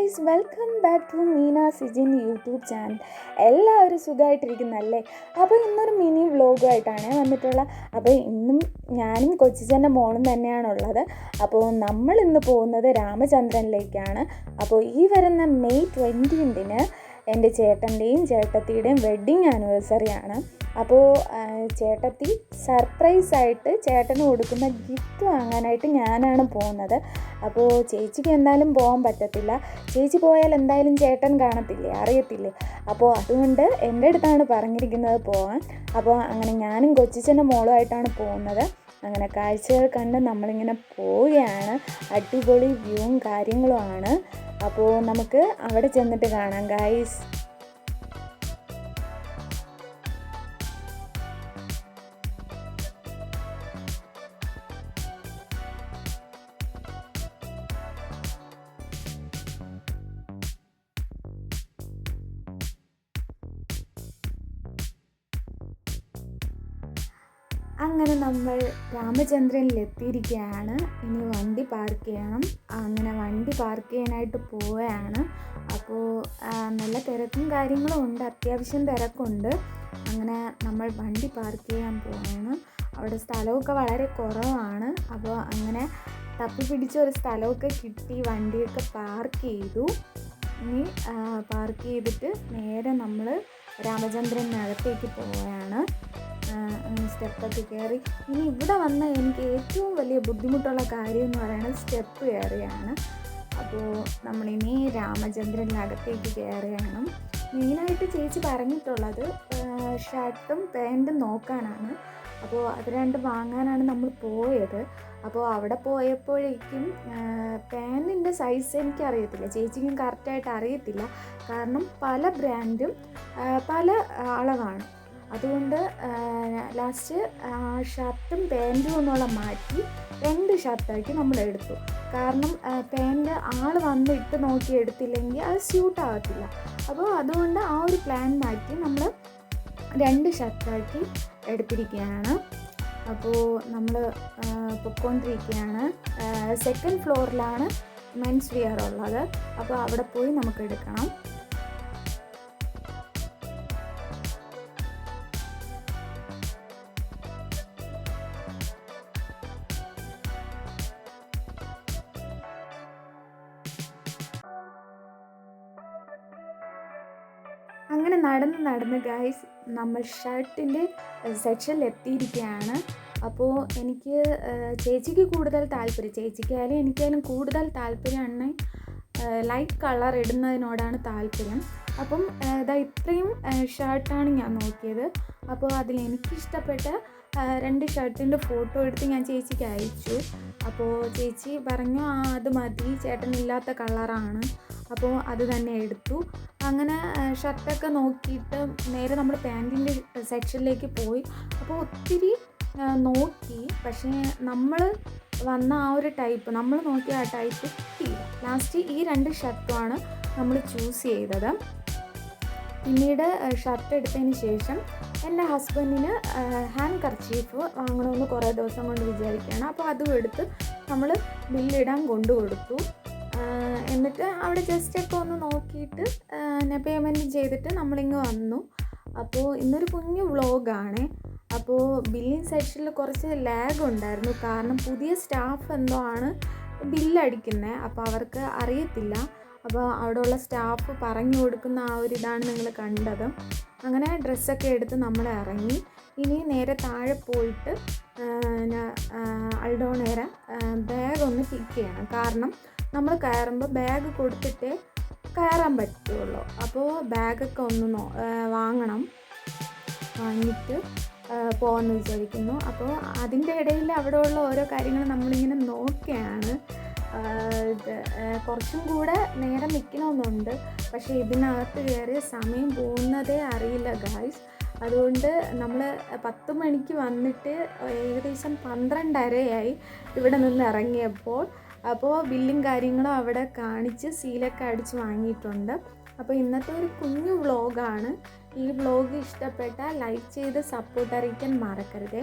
Guys, welcome back to Meena Sijin YouTube channel. എല്ലാവരും സുഖമായിട്ടിരിക്കുന്നല്ലേ? അപ്പോൾ ഇന്നൊരു മിനി വ്ലോഗുമായിട്ടാണ് വന്നിട്ടുള്ളത്. അപ്പോൾ ഇന്നും ഞാനും കൊച്ചിച്ചൻ്റെ മോളും തന്നെയാണുള്ളത്. അപ്പോൾ നമ്മൾ ഇന്ന് പോകുന്നത് രാമചന്ദ്രനിലേക്കാണ്. അപ്പോൾ ഈ വരുന്ന മെയ് 20 എൻ്റെ ചേട്ടൻ്റെയും ചേട്ടത്തിയുടെയും വെഡ്ഡിങ് ആനിവേഴ്സറിയാണ്. അപ്പോൾ ചേട്ടത്തി സർപ്രൈസായിട്ട് ചേട്ടന് കൊടുക്കുന്ന ഗിഫ്റ്റ് വാങ്ങാനായിട്ട് ഞാനാണ് പോകുന്നത്. അപ്പോൾ ചേച്ചിക്ക് എന്തായാലും പോകാൻ പറ്റത്തില്ല. ചേച്ചി പോയാൽ എന്തായാലും ചേട്ടൻ കാണത്തില്ലേ, അറിയത്തില്ലേ. അപ്പോൾ അതുകൊണ്ട് എൻ്റെ അടുത്താണ് പറഞ്ഞിരിക്കുന്നത് പോകാൻ. അപ്പോൾ അങ്ങനെ ഞാനും കൊച്ചിച്ചൻ്റെ മോളുമായിട്ടാണ് പോകുന്നത്. അങ്ങനെ കാഴ്ചകൾ കണ്ട് നമ്മളിങ്ങനെ പോവുകയാണ്. അടിപൊളി വ്യൂവും കാര്യങ്ങളുമാണ്. അപ്പോൾ നമുക്ക് അവിടെ ചെന്നിട്ട് കാണാം ഗൈസ്. അങ്ങനെ നമ്മൾ രാമചന്ദ്രനിലെത്തിയിരിക്കുകയാണ്. ഇനി വണ്ടി പാർക്ക് ചെയ്യണം. അങ്ങനെ വണ്ടി പാർക്ക് ചെയ്യാനായിട്ട് പോവുകയാണ്. അപ്പോൾ നല്ല തിരക്കും കാര്യങ്ങളും ഉണ്ട്, അത്യാവശ്യം തിരക്കുണ്ട്. അങ്ങനെ നമ്മൾ വണ്ടി പാർക്ക് ചെയ്യാൻ പോവുകയാണ്. അവിടെ സ്ഥലമൊക്കെ വളരെ കുറവാണ്. അപ്പോൾ അങ്ങനെ തപ്പി പിടിച്ച ഒരു സ്ഥലമൊക്കെ കിട്ടി, വണ്ടിയൊക്കെ പാർക്ക് ചെയ്തു. ഇനി പാർക്ക് ചെയ്തിട്ട് നേരെ നമ്മൾ രാമചന്ദ്രനകത്തേക്ക് പോവുകയാണ്. അങ്ങനെ സ്റ്റെപ്പൊക്കെ കയറി. ഇനി ഇവിടെ വന്ന് എനിക്ക് ഏറ്റവും വലിയ ബുദ്ധിമുട്ടുള്ള കാര്യം എന്ന് പറയുന്നത് സ്റ്റെപ്പ് കയറിയാണ്. അപ്പോൾ നമ്മളിനി രാമചന്ദ്രനകത്തേക്ക് കയറുകയാണ്. മെയിനായിട്ട് ചേച്ചി പറഞ്ഞിട്ടുള്ളത് ഷർട്ടും പാൻറ്റും നോക്കാനാണ്. അപ്പോൾ അത് രണ്ടും വാങ്ങാനാണ് നമ്മൾ പോയത്. അപ്പോൾ അവിടെ പോയപ്പോഴേക്കും പാൻറ്റിൻ്റെ സൈസ് എനിക്കറിയത്തില്ല, ചേച്ചിക്കും കറക്റ്റായിട്ട് അറിയത്തില്ല. കാരണം പല ബ്രാൻഡും പല അളവാണ്. അതുകൊണ്ട് ലാസ്റ്റ് ഷർട്ടും പാൻറ്റും എന്നുള്ള മാറ്റി 2 ഷർട്ടാക്കി നമ്മൾ എടുത്തു. കാരണം പാൻറ്റ് ആൾ വന്നിട്ട് നോക്കി എടുത്തില്ലെങ്കിൽ അത് സ്യൂട്ടാകത്തില്ല. അപ്പോൾ അതുകൊണ്ട് ആ ഒരു പ്ലാൻ മാറ്റി നമ്മൾ 2 ഷർട്ടാക്കി എടുത്തിരിക്കുകയാണ്. അപ്പോൾ നമ്മൾ പൊയ്ക്കൊണ്ടിരിക്കുകയാണ്. 2nd ഫ്ലോറിലാണ് മെൻസ് വെയർ ഉള്ളത്. അപ്പോൾ അവിടെ പോയി നമുക്ക് എടുക്കണം. അങ്ങനെ നടന്ന് ഗൈസ് നമ്മൾ ഷർട്ടിൻ്റെ സെക്ഷനിൽ എത്തിയിരിക്കുകയാണ്. അപ്പോൾ എനിക്ക് ചേച്ചിക്ക് കൂടുതൽ താല്പര്യം, ചേച്ചിക്കായാലും എനിക്കായാലും കൂടുതൽ താല്പര്യമാണ് ലൈറ്റ് കളർ ഇടുന്നതിനോടാണ് താല്പര്യം. അപ്പം ഇത്രയും ഷർട്ടാണ് ഞാൻ നോക്കിയത്. അപ്പോൾ അതിലെനിക്കിഷ്ടപ്പെട്ട 2 ഷർട്ടിൻ്റെ ഫോട്ടോ എടുത്ത് ഞാൻ ചേച്ചിക്ക് അയച്ചു. അപ്പോൾ ചേച്ചി പറഞ്ഞു അത് മതി, ചേട്ടനില്ലാത്ത കളറാണ്, അപ്പോൾ അത് തന്നെ എടുത്തു. അങ്ങനെ ഷർട്ടൊക്കെ നോക്കിയിട്ട് നേരെ നമ്മൾ പാൻറ്റിൻ്റെ സെക്ഷനിലേക്ക് പോയി. അപ്പോൾ ഒത്തിരി നോക്കി, പക്ഷേ നമ്മൾ വന്ന ആ ഒരു ടൈപ്പ്, നമ്മൾ നോക്കിയ ആ ടൈപ്പ് കിട്ടിയില്ല. ലാസ്റ്റ് ഈ 2 ഷർട്ടുമാണ് നമ്മൾ ചൂസ് ചെയ്തത്. പിന്നീട് ഷർട്ട് എടുത്തതിന് ശേഷം എൻ്റെ ഹസ്ബൻഡിന് ഹാൻഡ് കർച്ചീഫ് വാങ്ങണമെന്ന് കുറേ ദിവസം കൊണ്ട് വിചാരിക്കുകയാണ്. അപ്പോൾ അതും എടുത്ത് നമ്മൾ ബില്ലിടാൻ കൊണ്ടു കൊടുത്തു. എന്നിട്ട് അവിടെ ജസ്റ്റൊക്കെ ഒന്ന് നോക്കിയിട്ട് പേയ്മെൻറ്റ് ചെയ്തിട്ട് നമ്മളിങ്ങ് വന്നു. അപ്പോൾ ഇന്നൊരു കുഞ്ഞു വ്ളോഗാണ്. അപ്പോൾ ബില്ലിംഗ് സെക്ഷനിൽ കുറച്ച് ലാഗ് ഉണ്ടായിരുന്നു. കാരണം പുതിയ സ്റ്റാഫ് എന്തോ ആണ് ബില്ലടിക്കുന്നത്. അപ്പോൾ അവർക്ക് അറിയത്തില്ല. അപ്പോൾ അവിടെയുള്ള സ്റ്റാഫ് പറഞ്ഞു കൊടുക്കുന്ന ആ ഒരു ഇതാണ് നിങ്ങൾ കണ്ടത്. അങ്ങനെ ഡ്രസ്സൊക്കെ എടുത്ത് നമ്മൾ ഇറങ്ങി. ഇനി നേരെ താഴെ പോയിട്ട് അൾഡോണേരെ ബാഗ് ഒന്ന് പിക്ക് ചെയ്യണം. കാരണം നമ്മൾ കയറുമ്പോൾ ബാഗ് കൊടുത്തിട്ടേ കയറാൻ പറ്റുള്ളൂ. അപ്പോൾ ബാഗൊക്കെ ഒന്ന് വാങ്ങിയിട്ട് പോകാമെന്ന് വിചാരിക്കുന്നു. അപ്പോൾ അതിൻ്റെ ഇടയിൽ അവിടെയുള്ള ഓരോ കാര്യങ്ങൾ നമ്മളിങ്ങനെ നോക്കുകയാണ്. കുറച്ചും കൂടെ നേരം നിൽക്കണമെന്നുണ്ട്, പക്ഷേ ഇതിനകത്ത് കയറിയ സമയം പോകുന്നതേ അറിയില്ല ഗായ്സ്. അതുകൊണ്ട് നമ്മൾ 10 മണിക്ക് വന്നിട്ട് ഏകദേശം 12:30 ഇവിടെ നിന്ന് ഇറങ്ങിയപ്പോൾ. അപ്പോൾ ബില്ലും കാര്യങ്ങളും അവിടെ കാണിച്ച് സീലൊക്കെ അടിച്ച് വാങ്ങിയിട്ടുണ്ട്. അപ്പോൾ ഇന്നത്തെ ഒരു കുഞ്ഞു വ്ളോഗാണ്. ഈ വ്ളോഗ് ഇഷ്ടപ്പെട്ടാൽ ലൈക്ക് ചെയ്ത് സപ്പോർട്ട് അറിയിക്കാൻ മറക്കരുത്.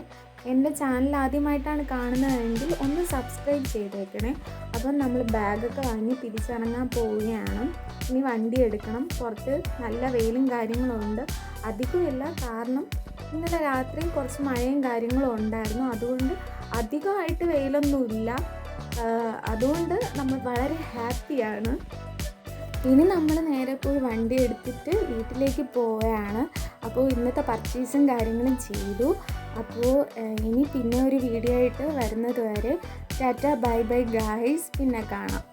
എൻ്റെ ചാനൽ ആദ്യമായിട്ടാണ് കാണുന്നതെങ്കിൽ ഒന്ന് സബ്സ്ക്രൈബ് ചെയ്തേക്കണേ. അപ്പം നമ്മൾ ബാഗൊക്കെ വാങ്ങി തിരിച്ചിറങ്ങാൻ പോവുകയാണ്. ഇനി വണ്ടി എടുക്കണം. പുറത്ത് നല്ല വെയിലും കാര്യങ്ങളും ഉണ്ട്. അധികമില്ല, കാരണം ഇന്നലെ രാത്രി കുറച്ച് മഴയും കാര്യങ്ങളും ഉണ്ടായിരുന്നു. അതുകൊണ്ട് അധികമായിട്ട് വെയിലൊന്നുമില്ല. അതുകൊണ്ട് നമ്മൾ വളരെ ഹാപ്പിയാണ്. ഇനി നമ്മൾ നേരെ പോയി വണ്ടി എടുത്തിട്ട് വീട്ടിലേക്ക് പോവുകയാണ്. അപ്പോൾ ഇന്നത്തെ പർച്ചേസും കാര്യങ്ങളും ചെയ്തു. അപ്പോൾ ഇനി പിന്നെ ഒരു വീഡിയോ ആയിട്ട് വരുന്നത് വരെ ടാറ്റ ബൈ ബൈ ഗായ്സ്. പിന്നെ കാണാം.